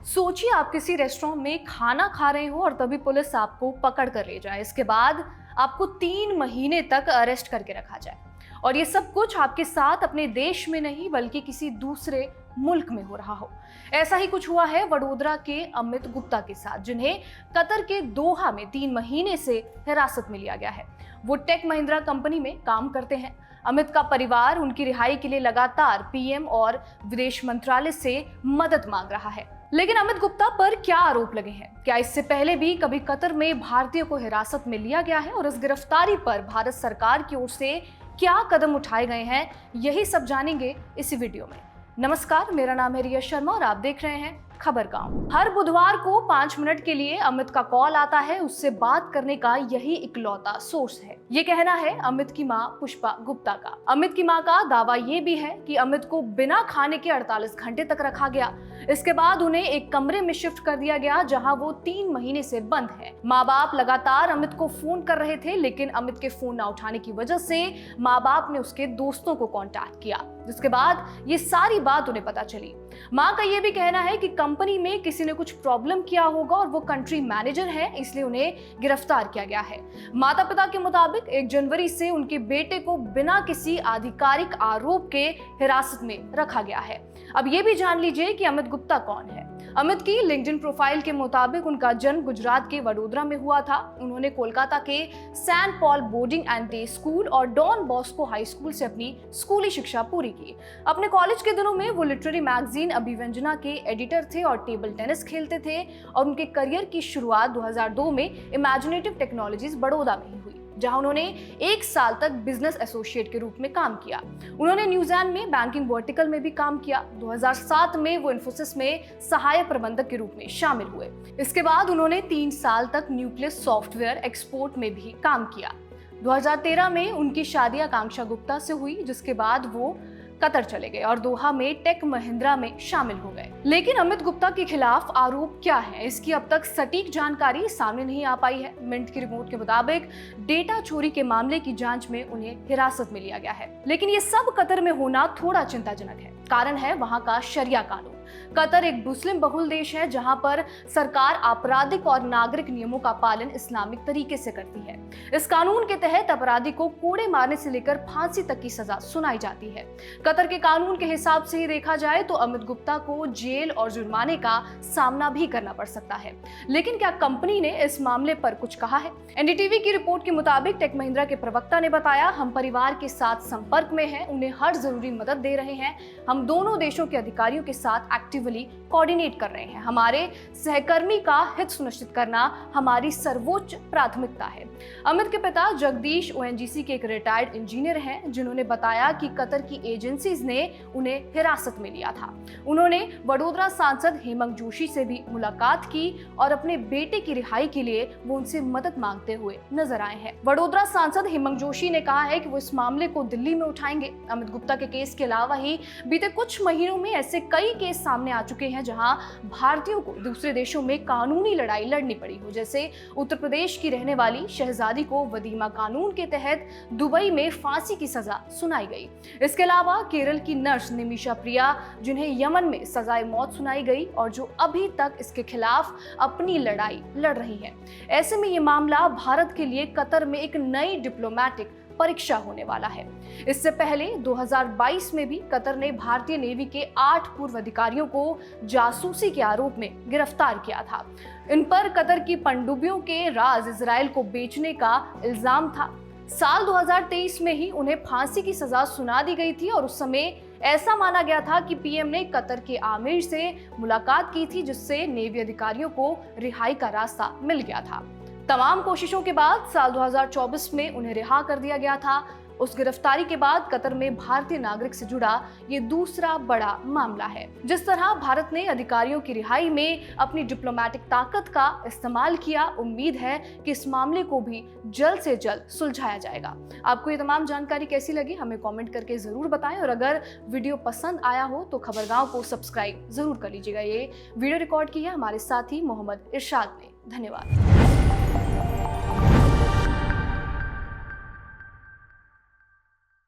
सोचिए आप किसी रेस्टोरेंट में खाना खा रहे हो और तभी पुलिस आपको पकड़ कर ले जाए। इसके बाद आपको 3 महीने तक अरेस्ट करके रखा जाए और ये सब कुछ आपके साथ अपने देश में नहीं बल्कि किसी दूसरे मुल्क में हो रहा हो। ऐसा ही कुछ हुआ है वडोदरा के अमित गुप्ता के साथ, जिन्हें कतर के दोहा में 3 महीने से हिरासत में लिया गया है। वो टेक महिंद्रा कंपनी में काम करते हैं। अमित का परिवार उनकी रिहाई के लिए लगातार पीएम और विदेश मंत्रालय से मदद मांग रहा है। लेकिन अमित गुप्ता पर क्या आरोप लगे हैं? क्या इससे पहले भी कभी कतर में भारतीयों को हिरासत में लिया गया है और इस गिरफ्तारी पर भारत सरकार की ओर से क्या कदम उठाए गए हैं, यही सब जानेंगे इस वीडियो में। नमस्कार, मेरा नाम है रिया शर्मा और आप देख रहे हैं खबर गांव। हर बुधवार को 5 मिनट के लिए अमित का कॉल आता है। उससे बात करने का यही इकलौता सोर्स है। ये कहना है अमित की मां पुष्पा गुप्ता का। अमित की मां का दावा ये भी है कि अमित को बिना खाने के 48 घंटे तक रखा गया। इसके बाद उन्हें एक कमरे में शिफ्ट कर दिया गया जहां वो 3 महीने से बंद है। माँ बाप लगातार अमित को फोन कर रहे थे, लेकिन अमित के फोन ना उठाने की वजह से माँ बाप ने उसके दोस्तों को कांटेक्ट किया, जिसके बाद ये सारी बात उन्हें पता चली। माँ का ये भी कहना है कि कंपनी में किसी ने कुछ प्रॉब्लम किया होगा और वो कंट्री मैनेजर है, इसलिए उन्हें गिरफ्तार किया गया है। माता पिता के मुताबिक 1 जनवरी से उनके बेटे को बिना किसी आधिकारिक आरोप के हिरासत में रखा गया है। अब ये भी जान लीजिए कि अमित गुप्ता कौन है। अमित की लिंक्डइन प्रोफाइल के मुताबिक उनका जन्म गुजरात के वडोदरा में हुआ था। उन्होंने कोलकाता के Saint Paul boarding and day school और डॉन बॉस्को हाई स्कूल से अपनी स्कूली शिक्षा पूरी की। अपने कॉलेज के दिनों में वो लिटरेरी मैगजीन अभिव्यंजना के एडिटर थे और टेबल टेनिस खेलते थे और उनके करियर की शुरुआत 2002 में इमेजिनेटिव टेक्नोलॉजीज बड़ौदा में ही हुई, जहां उन्होंने 1 साल तक बिजनेस एसोसिएट के रूप में काम किया। उन्होंने न्यूजीलैंड में बैंकिंग वर्टिकल में भी काम किया। 2007 में वो इन्फोसिस में सहायक प्रबंधक के रूप में शामिल हुए। इसके बाद उन्होंने 3 साल तक न्यूक्लियस सॉफ्टवेयर एक्सपोर्ट में भी काम किया। 2013 में उनकी शादी आकांक्षा गुप्ता से हुई, जिसके बाद वो कतर चले गए और दोहा में टेक महिंद्रा में शामिल हो गए। लेकिन अमित गुप्ता के खिलाफ आरोप क्या है, इसकी अब तक सटीक जानकारी सामने नहीं आ पाई है। मिंट की रिपोर्ट के मुताबिक डेटा चोरी के मामले की जांच में उन्हें हिरासत में लिया गया है। लेकिन ये सब कतर में होना थोड़ा चिंताजनक है। कारण है वहां का शरिया कानून। कतर एक मुस्लिम बहुल देश है जहां पर सरकार आपराधिक और नागरिक नियमों का पालन इस्लामिक तरीके से करती है। इस कानून के तहत अपराधी को कोड़े मारने से लेकर फांसी तक की सजा सुनाई जाती है। कतर के कानून के हिसाब से ही देखा जाए तो अमित गुप्ता को जेल और जुर्माने का सामना भी करना पड़ सकता है। लेकिन क्या कंपनी ने इस मामले पर कुछ कहा है? एनडीटीवी की रिपोर्ट के मुताबिक टेक महिंद्रा के प्रवक्ता ने बताया, हम परिवार के साथ संपर्क में हैं, उन्हें हर जरूरी मदद दे रहे हैं। हम दोनों देशों के अधिकारियों के साथ एक्टिवली कोऑर्डिनेट कर रहे हैं। हमारे सहकर्मी का हित सुनिश्चित करना हमारी सर्वोच्च प्राथमिकता है। अमित के पिता जगदीश ओएनजीसी के एक रिटायर्ड इंजीनियर हैं, जिन्होंने बताया कि कतर की एजेंसीज ने उन्हें हिरासत में लिया था। उन्होंने वडोदरा सांसद हेमंत जोशी से भी मुलाकात की और अपने बेटे की रिहाई के लिए वो उनसे मदद मांगते हुए नजर आए हैं। वडोदरा सांसद हेमंत जोशी ने कहा है कि वो इस मामले को दिल्ली में उठाएंगे। अमित गुप्ता के केस के अलावा ही बीते कुछ महीनों में ऐसे कई केस सामने आ चुके हैं जहां भारतीयों को दूसरे देशों में कानूनी लड़ाई लड़नी पड़ी हो। जैसे उत्तर प्रदेश की रहने वाली शहजादी को वदीमा कानून के तहत दुबई में फांसी की सजा सुनाई गई। इसके अलावा केरल की नर्स निमिषा प्रिया, जिन्हें यमन में सजाए मौत सुनाई गई और जो अभी तक इसके खिलाफ अपनी लड़ाई लड़ रही है। ऐसे में ये मामला भारत के लिए कतर में एक नई डिप्लोमेटिक परीक्षा होने वाला है। इससे पहले 2022 में भी कतर ने भारतीय नेवी के 8 पूर्व अधिकारियों को जासूसी के आरोप में गिरफ्तार किया था। इन पर कतर की पनडुब्बियों के राज इजराइल को बेचने का इल्जाम था। साल 2023 में ही उन्हें फांसी की सजा सुना दी गई थी और उस समय ऐसा माना गया था कि पीएम ने कतर के आमिर से मुलाकात की थी, जिससे नेवी अधिकारियों को रिहाई का रास्ता मिल गया था। तमाम कोशिशों के बाद साल 2024 में उन्हें रिहा कर दिया गया था। उस गिरफ्तारी के बाद कतर में भारतीय नागरिक से जुड़ा ये दूसरा बड़ा मामला है। जिस तरह भारत ने अधिकारियों की रिहाई में अपनी डिप्लोमेटिक ताकत का इस्तेमाल किया, उम्मीद है कि इस मामले को भी जल्द से जल्द सुलझाया जाएगा। आपको ये तमाम जानकारी कैसी लगी हमें कमेंट करके जरूर बताएं और अगर वीडियो पसंद आया हो तो खबरगांव को सब्सक्राइब जरूर कर लीजिएगा। ये वीडियो रिकॉर्ड की है हमारे साथी मोहम्मद इरशाद ने। धन्यवाद।